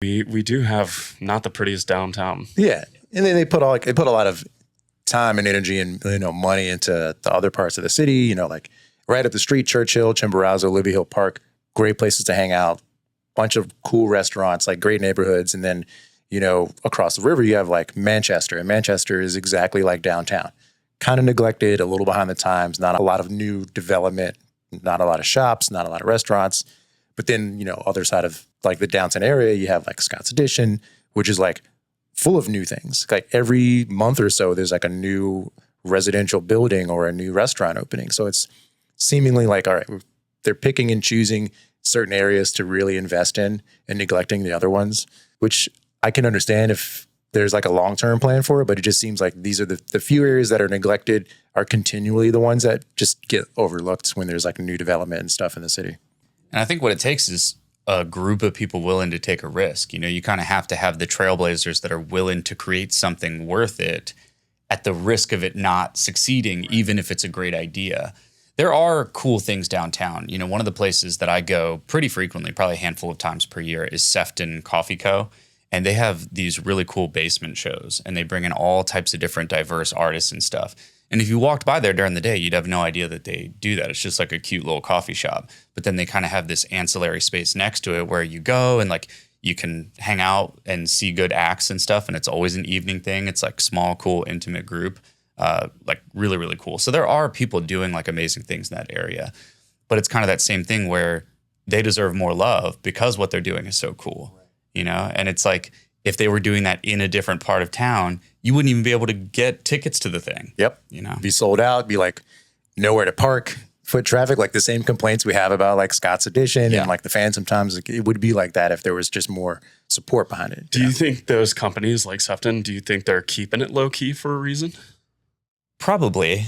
We do have not the prettiest downtown. Yeah, and then they put a lot of time and energy and money into the other parts of the city. Like right up the street, Churchill, Chimborazo, Libby Hill Park, great places to hang out. Bunch of cool restaurants, like great neighborhoods, and then across the river you have like Manchester, and Manchester is exactly like downtown, kind of neglected, a little behind the times, not a lot of new development, not a lot of shops, not a lot of restaurants. But then other side of like the downtown area, you have like Scott's Addition, which is like full of new things. Like every month or so, there's like a new residential building or a new restaurant opening. So it's seemingly like, all right, they're picking and choosing certain areas to really invest in and neglecting the other ones, which I can understand if there's like a long-term plan for it, but it just seems like these are the few areas that are neglected are continually the ones that just get overlooked when there's like new development and stuff in the city. And I think what it takes is a group of people willing to take a risk. You kind of have to have the trailblazers that are willing to create something worth it at the risk of it not succeeding, even if it's a great idea. There are cool things downtown. One of the places that I go pretty frequently, probably a handful of times per year, is Sefton Coffee Co. And they have these really cool basement shows, and they bring in all types of different diverse artists and stuff. And if you walked by there during the day, you'd have no idea that they do that. It's just like a cute little coffee shop. But then they kind of have this ancillary space next to it where you go and like you can hang out and see good acts and stuff. And it's always an evening thing. It's like small, cool, intimate group. Like really, really cool. So there are people doing like amazing things in that area, but it's kind of that same thing where they deserve more love because what they're doing is so cool, and it's like, if they were doing that in a different part of town, you wouldn't even be able to get tickets to the thing. Yep. Be sold out, be like nowhere to park, foot traffic, like the same complaints we have about like Scott's Addition and like the fan sometimes. Like, it would be like that if there was just more support behind it. Do you think those companies like Sefton, do you think they're keeping it low key for a reason? Probably.